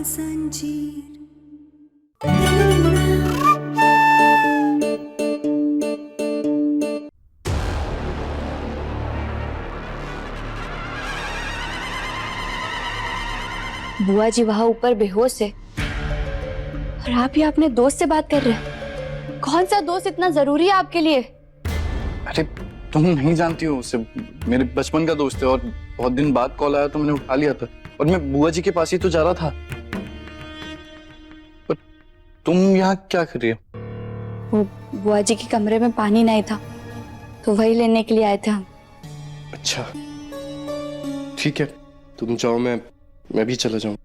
जंजीर। बुआ जी वहां ऊपर बेहोश है और आप ही अपने दोस्त से बात कर रहे हैं। कौन सा दोस्त इतना जरूरी है आपके लिए? अरे तुम नहीं जानती हो उसे, मेरे बचपन का दोस्त है और बहुत दिन बाद कॉल आया तो मैंने उठा लिया था और मैं बुआ जी के पास ही तो जा रहा था। पर तुम यहाँ क्या कर रही हो? वो बुआ जी के कमरे में पानी नहीं था तो वही लेने के लिए आए थे हम। अच्छा ठीक है, तुम जाओ, मैं भी चला जाऊं।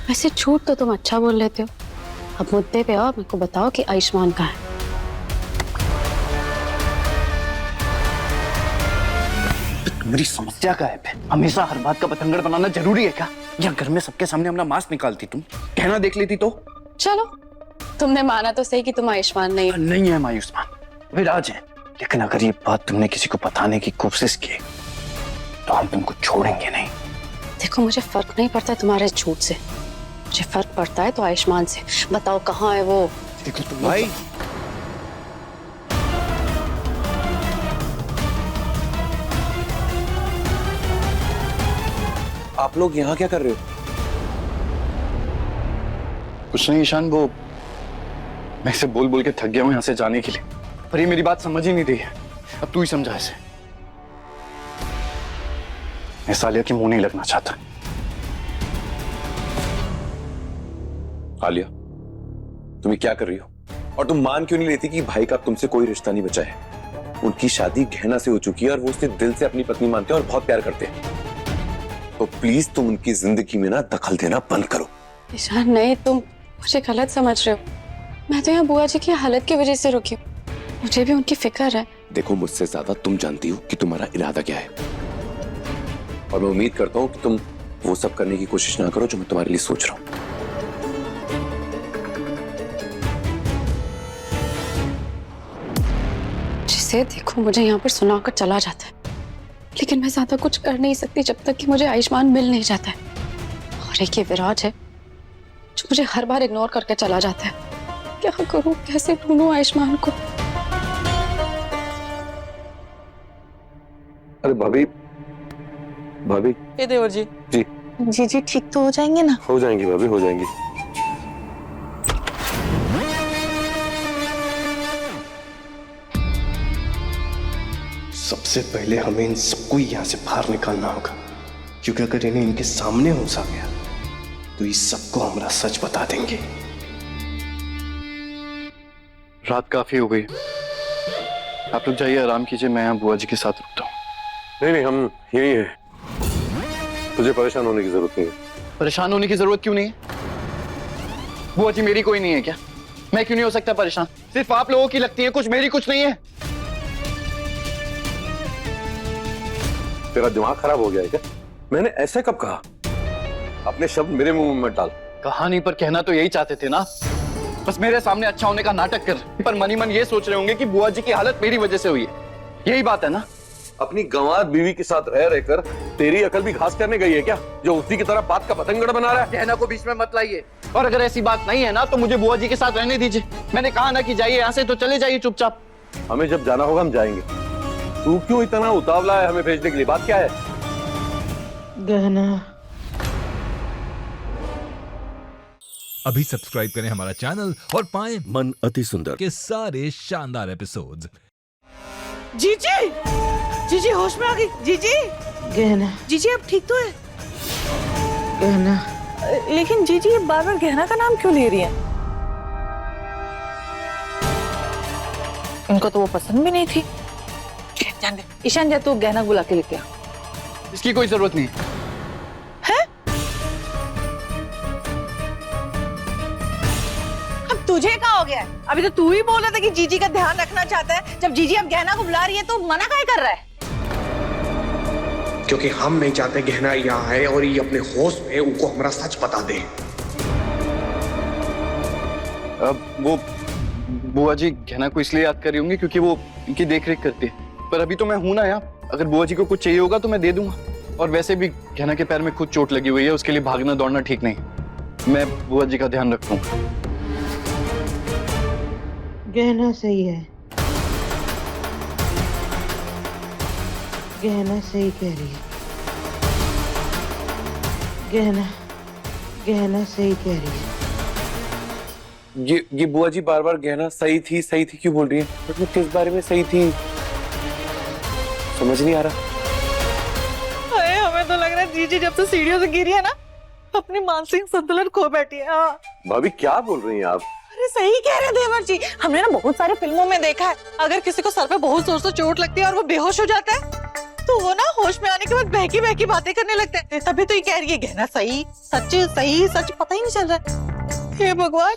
वैसे झूठ तो तुम अच्छा बोल लेते हो। अब मुद्दे पे आओ, मेरे को बताओ कि आयुष्मान कहाँ है? मेरी समस्या का है, हमेशा हर बात का पतंगड़ बनाना जरूरी है क्या? या घर में सबके सामने अपना मास्क निकालती, तुम कहना देख लेती तो। चलो, तुमने माना तो सही कि तुम आयुष्मान नहीं हो। नहीं है आयुष्मान, विराज है। लेकिन अगर ये बात तुमने किसी को बताने की कोशिश की तो हम तुमको छोड़ेंगे नहीं। देखो, मुझे फर्क नहीं पड़ता तुम्हारे झूठ से, मुझे फर्क पड़ता है तो आयुष्मान से। बताओ कहाँ है वो? देखो तुम भाई, आप लोग यहाँ क्या कर रहे हो? कुछ नहीं ईशान, वो मैं इसे बोल बोल के थक गया हूँ यहाँ से जाने के लिए, पर ये मेरी बात समझ ही नहीं रही है। अब तू ही समझा इसे। मैं सालिया के मुंह नहीं लगना चाहता। आलिया, तुम ये क्या कर रही हो? और तुम मान क्यों नहीं लेती कि भाई का तुमसे कोई रिश्ता नहीं बचा है? उनकी शादी गहना से हो चुकी है और वो उसे दिल से अपनी पत्नी मानते हैं और बहुत प्यार करते हैं। तो प्लीज तुम उनकी जिंदगी में ना दखल देना बंद करो। ईशान नहीं, तुम मुझे गलत समझ रहे हो। मैं तो यहाँ बुआ जी की हालत की वजह से रुकी हूँ, मुझे भी उनकी फिक्र है। देखो, मुझसे ज्यादा तुम जानती हो कि तुम्हारा इरादा क्या है, और मैं उम्मीद करता हूँ कि तुम वो सब करने की कोशिश ना करो जो मैं तुम्हारे लिए सोच रहा हूँ। जिसे देखो मुझे यहाँ पर सुनाकर चला जाता है, लेकिन मैं ज्यादा कुछ कर नहीं सकती जब तक कि मुझे आयुष्मान मिल नहीं जाता है। और एक ये विराज है जो मुझे हर बार इग्नोर करके चला जाता है। क्या करूं, कैसे ढूंढूं आयुष्मान को? अरे भाभी, भाभी। ए देवर जी। जी जी ठीक तो हो जाएंगे ना? हो जाएंगी भाभी, हो जाएंगी। सबसे पहले हमें इन सबको यहाँ से बाहर निकालना होगा, क्योंकि अगर इन्हें इनके सामने होश आ गया तो इस सबको हमारा सच बता देंगे। रात काफी हो गई, आप लोग जाइए, आराम कीजिए, मैं यहाँ बुआ जी के साथ रुकता हूँ। नहीं, हम यही है, तुझे परेशान होने की जरूरत नहीं है। परेशान होने की जरूरत क्यों नहीं है? बुआ जी मेरी कोई नहीं है क्या? मैं क्यों नहीं हो सकता परेशान? सिर्फ आप लोगों की लगती है कुछ, मेरी कुछ नहीं है। तेरा दिमाग खराब हो गया है क्या? मैंने ऐसे कब कहा? अपने शब्द मेरे मुंह में मत डाल। कहानी पर कहना तो यही चाहते थे ना, बस मेरे सामने अच्छा होने का नाटक कर, पर मनी मन ये सोच रहे होंगे कि बुआ जी की हालत मेरी वजह से हुई है। यही बात है ना? अपनी गंवार बीवी के साथ रह रहकर तेरी अकल भी घास करने गई है क्या, जो उसी की तरह बात का पतंगड़ बना रहा है? कहना को बीच में मत लाइए, और अगर ऐसी बात नहीं है ना तो मुझे बुआ जी के साथ रहने दीजिए। मैंने कहा ना कि जाइए यहाँ से, तो चले जाइए चुपचाप। हमें जब जाना होगा हम जाएंगे। तू क्यों इतना उतावला है हमें भेजने के लिए? बात क्या है? गहना। अभी सब्सक्राइब करें हमारा चैनल और पाएं मन अति सुंदर के सारे शानदार एपिसोड्स। जीजी, जीजी होश में आ गई। जीजी, गहना। जीजी अब ठीक तो है? गहना। लेकिन जीजी ये बार बार गहना का नाम क्यों ले रही है? इनको तो वो पसंद भी नहीं थी। जान दे। ईशान जा, तू गहना बुला के लेके आ। इसकी कोई जरूरत नहीं है? अब तुझे क्या हो गया है? अभी तो तू ही बोल रहा था कि जीजी का ध्यान रखना चाहता है। जब जीजी अब गहना को बुला रही है तो मना काहे कर रहा है? क्योंकि हम नहीं चाहते गहना यहाँ है और ये अपने होश में उनको हमारा सच बता दे। अब वो बुआ जी गहना को इसलिए याद कर रही होंगी क्योंकि वो इनकी देख रेख करती है, पर अभी तो मैं हूं ना यहाँ। अगर बुआ जी को कुछ चाहिए होगा तो मैं दे दूंगा। और वैसे भी गहना के पैर में खुद चोट लगी हुई है, उसके लिए भागना दौड़ना ठीक नहीं। मैं बुआ जी का ध्यान रखूंगा। गहना सही है, गहना सही कह रही है, गहना सही कह रही है। ये बुआ जी बार बार गहना सही थी क्यों बोल रही है? मतलब किस बारे में सही थी समझ नहीं आ रहा। अरे हमें तो लग रहा है जीजी जब से सीढ़ियों से गिरी है ना, अपनी मानसिक संतुलन खो बैठी है। हाँ। भाभी क्या बोल रही हैं आप? अरे सही कह रहे देवर जी, हमने ना बहुत सारे फिल्मों में देखा है, अगर किसी को सर पे बहुत जोर से चोट लगती है और वो बेहोश हो जाता है तो वो ना होश में आने के बाद बहकी बहकी बातें करने लगते हैं। तभी तो ये कह रही है गहना सही सच पता ही नहीं चल रहा है। हे भगवान,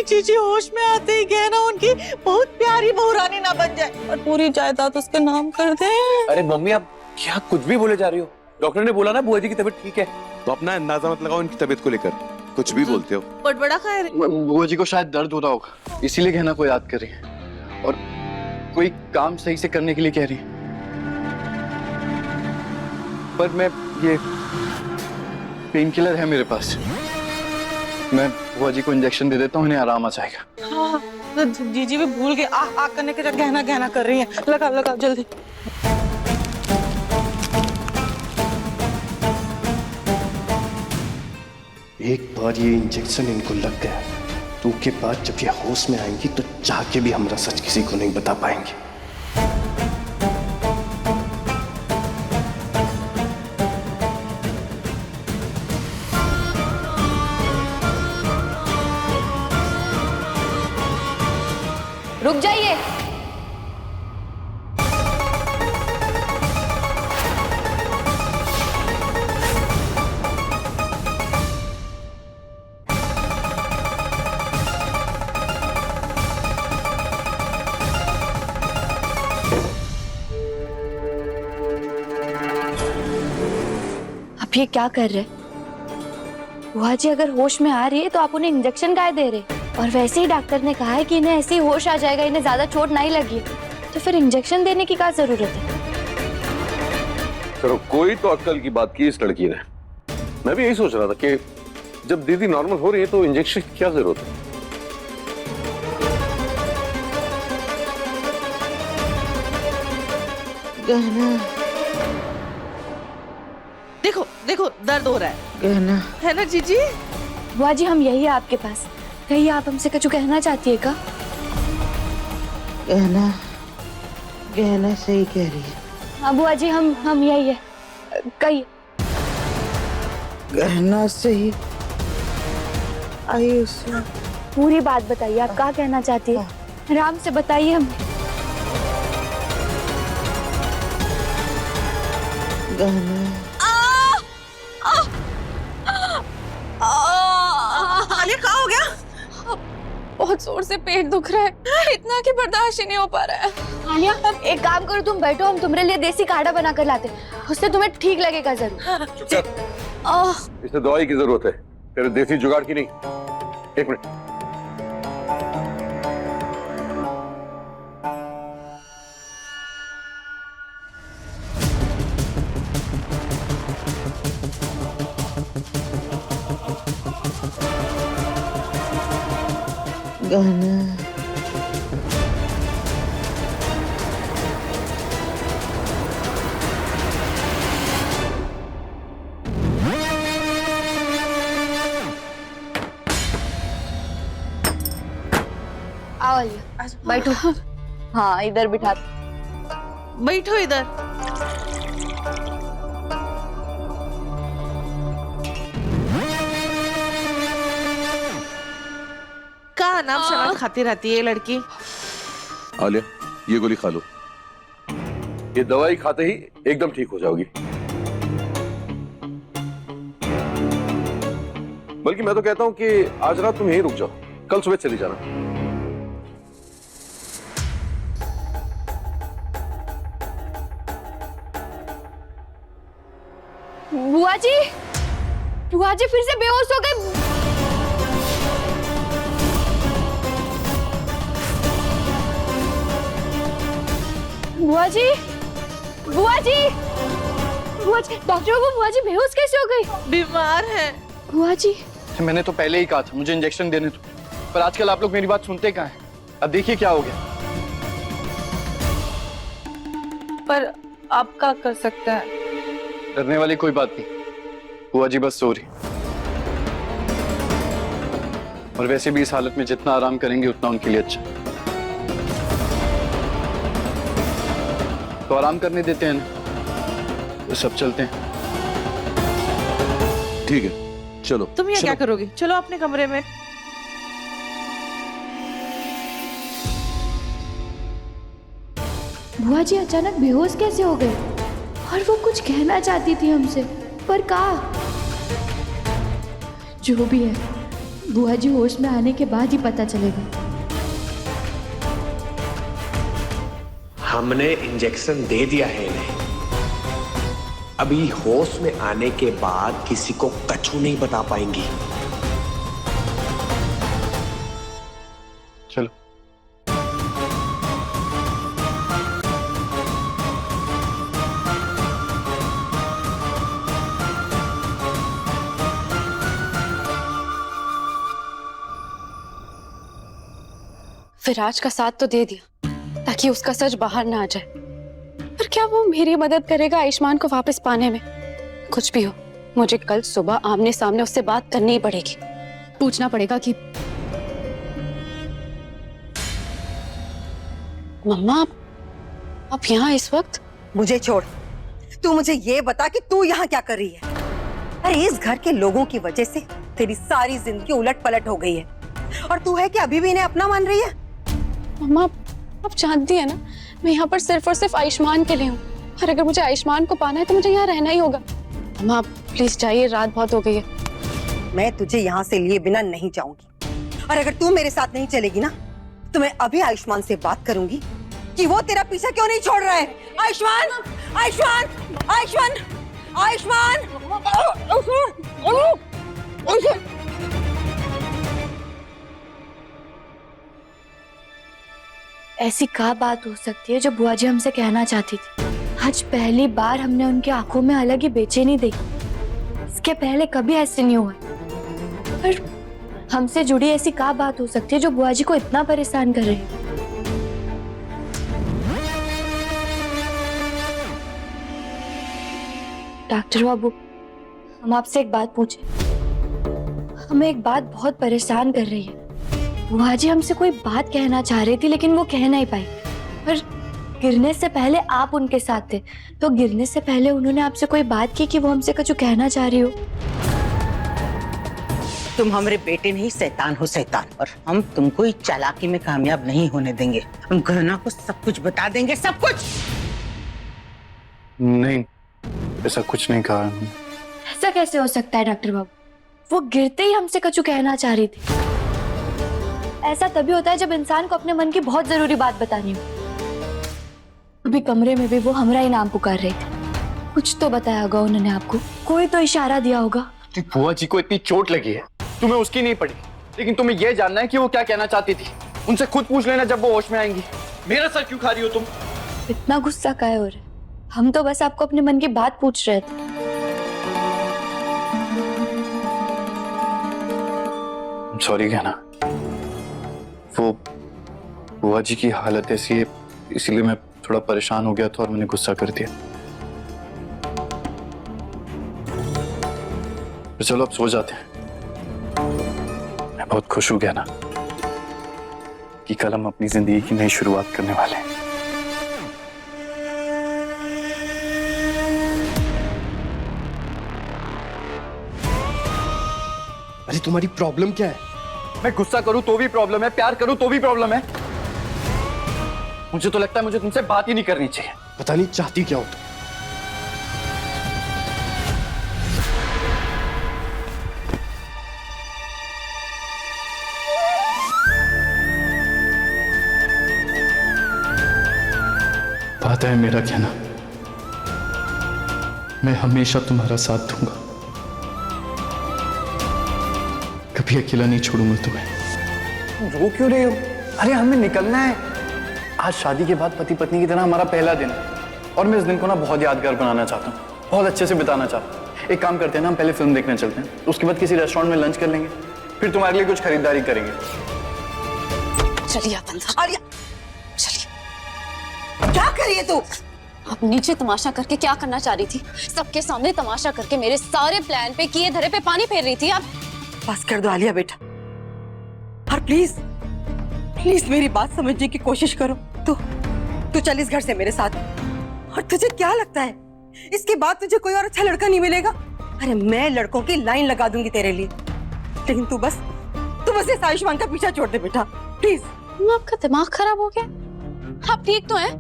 जीजी होश में आते ही गहना उनकी बहुत प्यारी बहुरानी ना बन जाए और पूरी जायदाद उसके नाम कर दे। अरे मम्मी आप क्या कुछ भी बोले जा रही हो? डॉक्टर ने बोला ना बुआ जी की तबीयत ठीक है, तो अपना अंदाजा मत लगाओ इनकी तबीयत को लेकर, कुछ भी बोलते हो। बड़ा खा रही। बुआ जी को शायद दर्द हो रहा होगा, इसीलिए गहना को याद कर रही है और कोई काम सही से करने के लिए कह रही है। पर मैं ये पेन किलर है मेरे पास, मैं बुआ जी को इंजेक्शन दे देता हूँ, इन्हें आराम आ जाएगा। हाँ, तो जीजी भी भूल गए आ करने के गहना कर रही है। लगा जल्दी। एक बार ये इंजेक्शन इनको लग गया तो उसके बाद जब ये होश में आएंगी तो चाह के भी हमारा सच किसी को नहीं बता पाएंगे। रुक जाइए। आप ये क्या कर रहे? बुआ जी अगर होश में आ रही है तो आप उन्हें इंजेक्शन काहे दे रहे? और वैसे ही डॉक्टर ने कहा है कि इन्हें ऐसे ही होश आ जाएगा, इन्हें ज्यादा चोट नहीं लगी, तो फिर इंजेक्शन देने की क्या जरूरत है? चलो कोई तो अक्ल की बात की इस लड़की ने। मैं भी यही सोच रहा था कि जब दीदी नॉर्मल हो रही है तो इंजेक्शन की क्या जरूरत है। गहना देखो दर्द हो रहा है। गहना है ना जीजी? बुआ जी हम यही है आपके पास, कहीं आप हमसे कुछ कहना चाहती है का? गहना सही कह रही है। हाँ बुआ जी हम यही है, कही। गहना सही आई उसने। पूरी बात बताइए, आप क्या कहना चाहती है? आराम से बताइए हमें। गहना आलिया क्या हो गया? बहुत जोर से पेट दुख रहा है, इतना कि बर्दाश्त ही नहीं हो पा रहा है। आलिया एक काम करो, तुम बैठो, हम तुम्हारे लिए देसी काढ़ा बना कर लाते, उससे तुम्हें ठीक लगेगा जरूर। इसे दवाई की जरूरत है, तेरे देसी जुगाड़ की नहीं। एक मिनट। गहना आओ आलिया बैठो। हाँ इधर बिठा। बैठो इधर। का नाम शराब खाती रहती है ये लड़की। आलिया ये गोली खा लो, ये दवाई खाते ही एकदम ठीक हो जाओगी। बल्कि मैं तो कहता हूं कि आज रात तुम यहीं रुक जाओ, कल सुबह चली जाना। बुआ जी फिर से बेहोश हो गए। बुआ जी, बुआ जी, बुआ जी, डॉक्टर बाबू, बुआ जी बेहोश कैसे हो गई? बीमार है। बुआ जी, मैंने तो पहले ही कहा था मुझे इंजेक्शन देने दो, पर आजकल आप लोग मेरी बात सुनते कहाँ हैं? अब देखिए क्या हो गया। पर आप क्या कर सकते हैं? डरने वाली कोई बात नहीं, बुआ जी बस सो रही, और वैसे भी इस हालत में जितना आराम करेंगे उतना उनके लिए अच्छा। तो आराम करने देते हैं ना, तो सब चलते हैं। ठीक है, चलो। तुम ये क्या करोगी? चलो अपने कमरे में। बुआ जी अचानक बेहोश कैसे हो गए? और वो कुछ कहना चाहती थी हमसे, पर कहा? जो भी है, बुआ जी होश में आने के बाद ही पता चलेगा। हमने इंजेक्शन दे दिया है इन्हें। अभी होश में आने के बाद किसी को कछु नहीं बता पाएंगी। चलो। विराज का साथ तो दे दिया ताकि उसका सच बाहर ना आ जाए, पर क्या वो मेरी मदद करेगा आयुष्मान को वापस पाने में? कुछ भी हो, मुझे कल सुबह आमने सामने उससे बात करनी ही पड़ेगी। पूछना पड़ेगा कि मम्मा आप यहाँ इस वक्त? मुझे छोड़, तू मुझे ये बता कि तू यहाँ क्या कर रही है? अरे इस घर के लोगों की वजह से तेरी सारी जिंदगी उलट पलट हो गई है, और तू है कि अभी भी इन्हें अपना मान रही है? मम्मा आप जानती है ना, मैं यहाँ पर सिर्फ और सिर्फ आयुष्मान के लिए हूँ, और अगर मुझे आयुष्मान को पाना है तो मुझे यहाँ रहना ही होगा। मम्मा प्लीज जाइए, रात बहुत हो गई है। मैं तुझे यहाँ से लिए बिना नहीं जाऊंगी, और अगर तू मेरे साथ नहीं चलेगी ना, तो मैं अभी आयुष्मान से बात करूंगी कि वो तेरा पीछा क्यों नहीं छोड़ रहा है। आयुष्मान, आयुष्मान, आयुष्मान, आयुष्मान, ऐसी क्या बात हो सकती है जो बुआ जी हमसे कहना चाहती थी? आज पहली बार हमने उनकी आंखों में अलग ही बेचैनी देखी। इसके पहले कभी ऐसे नहीं हुआ। पर हमसे जुड़ी ऐसी क्या बात हो सकती है जो बुआ जी को इतना परेशान कर रही है? डॉक्टर बाबू, हम आपसे एक बात पूछे। हमें एक बात बहुत परेशान कर रही है। बुआ जी हमसे कोई बात कहना चाह रही थी, लेकिन वो कह नहीं पाई। पर गिरने से पहले आप उनके साथ थे, तो गिरने से पहले उन्होंने आपसे कोई बात की कि वो हमसे कुछ कहना चाह रही हो? तुम हमारे बेटे नहीं, शैतान हो शैतान, और हम तुमको इस चालाकी में कामयाब नहीं होने देंगे। हम गहना को सब कुछ बता देंगे, सब कुछ। नहीं, ऐसा कुछ नहीं कहा उन्होंने। ऐसा कैसे हो सकता है डॉक्टर बाबू? वो गिरते ही हमसे कुछ कहना चाह रही थी। ऐसा तभी होता है जब इंसान को अपने मन की बहुत जरूरी बात बतानी हो। अभी कमरे में भी वो हमारा ही नाम पुकार रही थी। कुछ तो बताया होगा उन्होंने आपको, कोई तो इशारा दिया होगा। बुआ जी को इतनी चोट लगी है, तुम्हें उसकी नहीं पड़ी, लेकिन तुम्हें यह जानना है कि वो क्या कहना चाहती थी। उनसे खुद पूछ लेना जब वो होश में आएंगी। मेरा सर क्यों खा रही हो तुम? इतना गुस्सा काहे हो रहे? हम तो बस आपको अपने मन की बात पूछ रहे थे। सॉरी कहना, वो बुआ जी की हालत ऐसी है, इसीलिए मैं थोड़ा परेशान हो गया था और मैंने गुस्सा कर दिया। तो चलो अब सो जाते हैं। मैं बहुत खुश हूं कहना कि कल हम अपनी जिंदगी की नई शुरुआत करने वाले हैं। अरे तुम्हारी प्रॉब्लम क्या है? मैं गुस्सा करूं तो भी प्रॉब्लम है, प्यार करूं तो भी प्रॉब्लम है। मुझे तो लगता है मुझे तुमसे बात ही नहीं करनी चाहिए। पता नहीं चाहती क्या हो तुम। बात है मेरा कहना, मैं हमेशा तुम्हारा साथ दूंगा, कभी अकेला नहीं छोड़ूंगा तुम्हें। रो क्यों रहे हो? अरे हमें निकलना है, आज शादी के बाद पति पत्नी की तरह हमारा पहला दिन है और मैं इस दिन को ना बहुत यादगार बनाना चाहता हूँ, बहुत अच्छे से बिताना चाहता हूँ। एक काम करते हैं ना, हम पहले फिल्म देखने चलते हैं, उसके बाद किसी रेस्टोरेंट में लंच कर लेंगे, फिर तुम्हारे लिए कुछ खरीदारी करेंगे। चलिए आप अंदर। आलिया, चलिए। क्या कर रही है तू? आप नीचे तमाशा करके क्या करना चाह रही थी? सबके सामने तमाशा करके मेरे सारे प्लान पे किए धरे पे पानी फेर रही थी आप। बस कर दो आलिया बेटा, और प्लीज प्लीज मेरी बात समझने की कोशिश करो। तू चल इस घर से मेरे साथ। और तुझे क्या लगता है इसके बाद तुझे कोई और अच्छा लड़का नहीं मिलेगा? अरे मैं लड़कों की लाइन लगा दूंगी तेरे लिए, लेकिन तू बस इस आयुष्मान का पीछा छोड़ दे बेटा, प्लीज। आपका दिमाग खराब हो गया? आप ठीक तो हैं?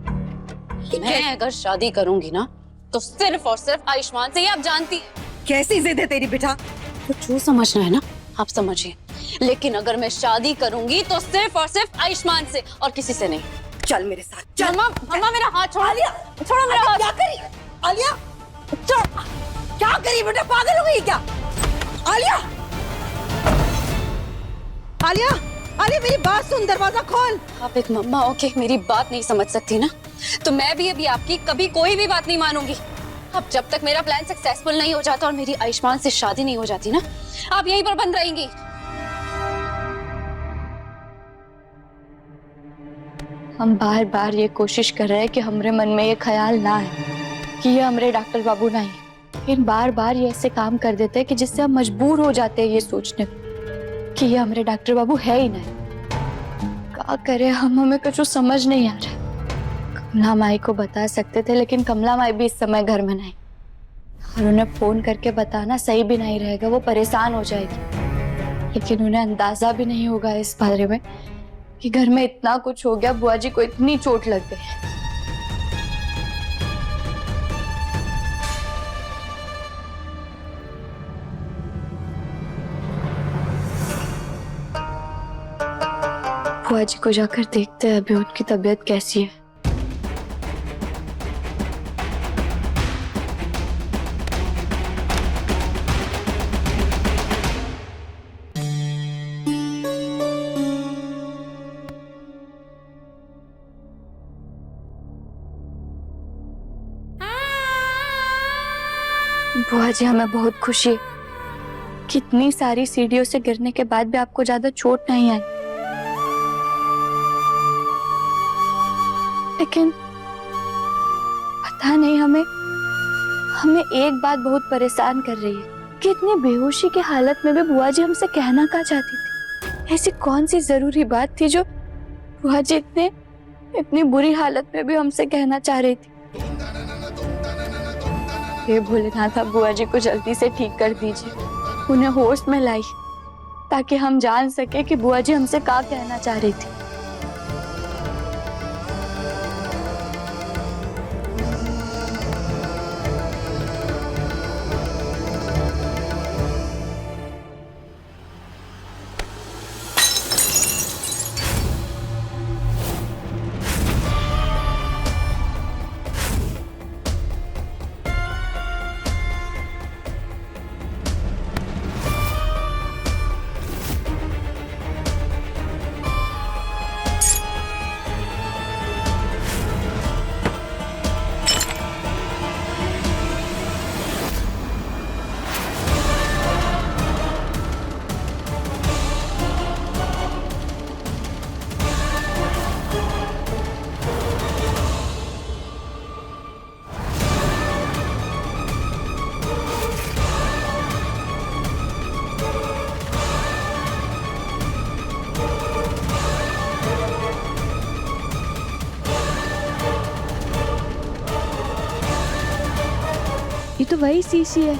मैं अगर शादी करूंगी ना तो सिर्फ और सिर्फ आयुष्मान से ही, आप जानती हैं। कैसी जिद है तेरी बेटा? तो जो समझना है ना आप समझिए, लेकिन अगर मैं शादी करूंगी तो सिर्फ और सिर्फ आयुष्मान से और किसी से नहीं। चल मेरे साथ चल। मम्मा मेरा हाथ छोड़ो। आलिया, छोड़ो मेरा हाथ। क्या करी आलिया? छोड़। क्या करी बेटा, पागल हो गई क्या? आलिया, आलिया, आलिया मेरी बात सुन, दरवाजा खोल। आप एक मम्मा होके मेरी बात नहीं समझ सकती ना, तो मैं भी अभी आपकी कभी कोई भी बात नहीं मानूंगी। अब जब तक मेरा प्लान सक्सेसफुल नहीं हो जाता और मेरी आयुष्मान से शादी नहीं हो जाती ना, आप यहीं पर बंद रहेंगी। हम बार बार ये कोशिश कर रहे हैं कि हमारे मन में ये ख्याल ना आए कि ये हमारे डॉक्टर बाबू नहीं, लेकिन बार बार ये ऐसे काम कर देते हैं कि जिससे हम मजबूर हो जाते हैं ये सोचने कि ये हमारे डॉक्टर बाबू है ही नहीं। क्या करें हम, हमें कुछ समझ नहीं आ रहा। कमला माई को बता सकते थे, लेकिन कमला माई भी इस समय घर में नहीं, और उन्हें फोन करके बताना सही भी नहीं रहेगा, वो परेशान हो जाएगी। लेकिन उन्हें अंदाजा भी नहीं होगा इस बारे में कि घर में इतना कुछ हो गया, बुआ जी को इतनी चोट लग गई। बुआ जी को जाकर देखते हैं अभी उनकी तबीयत कैसी है। बुआ जी, हमें बहुत खुशी है, कितनी सारी सीढ़ियों से गिरने के बाद भी आपको ज्यादा चोट नहीं आई। लेकिन पता नहीं हमें एक बात बहुत परेशान कर रही है कि इतनी बेहोशी की हालत में भी बुआ जी हमसे कहना क्या चाहती थी? ऐसी कौन सी जरूरी बात थी जो बुआ जी इतनी बुरी हालत में भी हमसे कहना चाह रही थी? हे भोलेनाथ, आप बुआ जी को जल्दी से ठीक कर दीजिए, उन्हें होश में लाई, ताकि हम जान सके कि बुआ जी हमसे क्या कहना चाह रही थी। ये तो वही शीशी है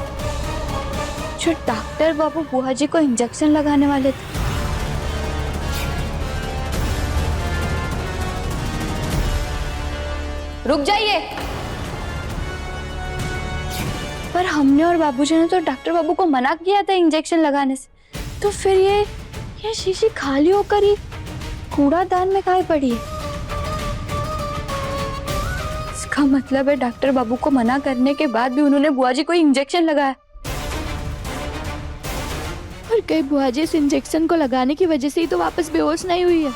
जो डॉक्टर बाबू बुआ जी को इंजेक्शन लगाने वाले थे। रुक जाइए। पर हमने और बाबूजी ने तो डॉक्टर बाबू को मना किया था इंजेक्शन लगाने से, तो फिर ये शीशी खाली होकर ही कूड़ादान में काहे पड़ी है? इसका मतलब है डॉक्टर बाबू को मना करने के बाद भी उन्होंने बुआ जी को इंजेक्शन लगाया, और कई बुआ जी इस इंजेक्शन को लगाने की वजह से ही तो वापस बेहोश नहीं हुई है।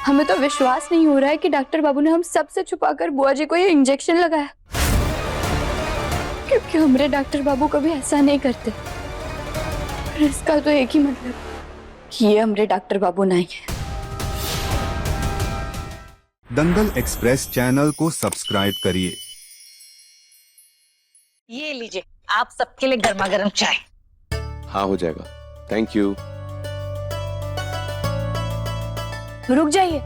हमें तो विश्वास नहीं हो रहा है कि डॉक्टर बाबू ने हम सबसे छुपाकर बुआ जी को ये इंजेक्शन लगाया, क्योंकि हमारे डॉक्टर बाबू कभी ऐसा नहीं करते। पर इसका तो एक ही मतलब कि ये हमारे डॉक्टर बाबू नहीं है। दंगल एक्सप्रेस चैनल को सब्सक्राइब करिए। ये लीजिए आप सबके लिए गर्मा गर्म चाय। हाँ हो जाएगा, थैंक यू। रुक जाइए,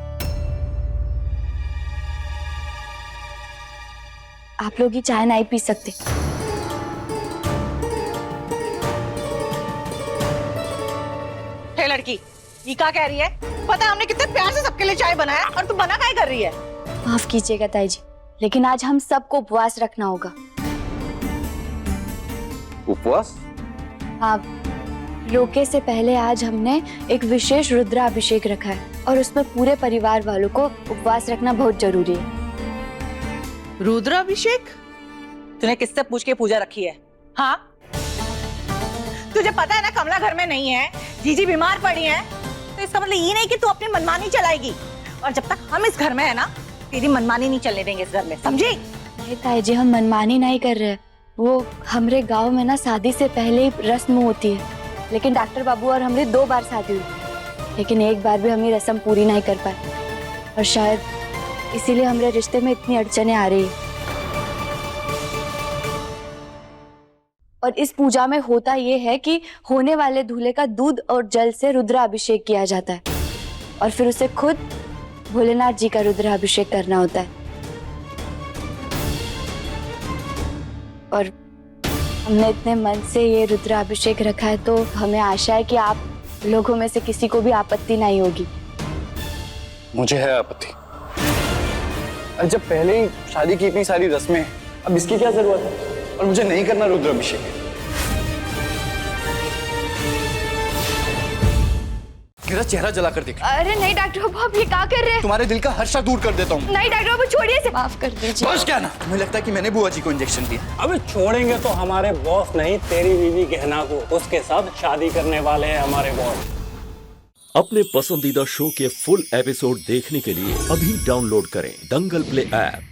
आप लोग ही चाय नहीं पी सकते। हे लड़की, ये क्या कह रही है? पता है हमने कितने प्यार से सबके लिए चाय बनाया और तू बना क्या कर रही है? माफ कीजिएगा ताई जी, लेकिन आज हम सबको उपवास रखना होगा। उपवास? हाँ, रोके से पहले आज हमने एक विशेष रुद्राभिषेक रखा है और उसमें पूरे परिवार वालों को उपवास रखना बहुत जरूरी है। रुद्राभिषेक? तूने किससे पूछ के पूजा रखी है? हाँ, तुझे पता है ना कमला घर में नहीं है, जीजी बीमार पड़ी है, तो इसका मतलब ये नहीं कि तू अपनी मनमानी चलाएगी। और जब तक हम इस घर में है ना, तेरी मनमानी नहीं चलने देंगे इस घर में, समझी? नहीं ताई जी, हम मनमानी नहीं कर रहे। वो हमारे गांव में ना शादी से पहले ही रस्म होती है, लेकिन डॉक्टर बाबू और हमारी 2 बार शादी हुई, लेकिन एक बार भी हम ये रस्म पूरी नहीं कर पाए और शायद इसीलिए हमारे रिश्ते में इतनी अड़चने आ रही है। और इस पूजा में होता ये है कि होने वाले दूल्हे का दूध और जल से रुद्राभिषेक किया जाता है और फिर उसे खुद भोलेनाथ जी का रुद्राभिषेक करना होता है। और हमने इतने मन से ये रुद्राभिषेक रखा है, तो हमें आशा है कि आप लोगों में से किसी को भी आपत्ति नहीं होगी। मुझे है आपत्ति। अरे जब पहले ही शादी की इतनी सारी रस्में, अब इसकी क्या जरूरत है? और मुझे नहीं करना रुद्राभिषेक। मेरा चेहरा जला कर देख। अरे नहीं डॉक्टर बाबू, आप ये क्या कर रहे हैं? तुम्हारे दिल का हर शक दूर कर देता हूँ। नहीं डॉक्टर बाबू, छोड़िए इसे, माफ कर दीजिए। बस क्या ना, तुम्हें लगता है कि मैंने बुआ जी को इंजेक्शन दिया? अबे छोड़ेंगे तो हमारे बॉस नहीं, तेरी बीवी गहना को, उसके साथ शादी करने वाले हैं हमारे बॉस। अपने पसंदीदा शो के फुल एपिसोड देखने के लिए अभी डाउनलोड करें दंगल प्ले ऐप।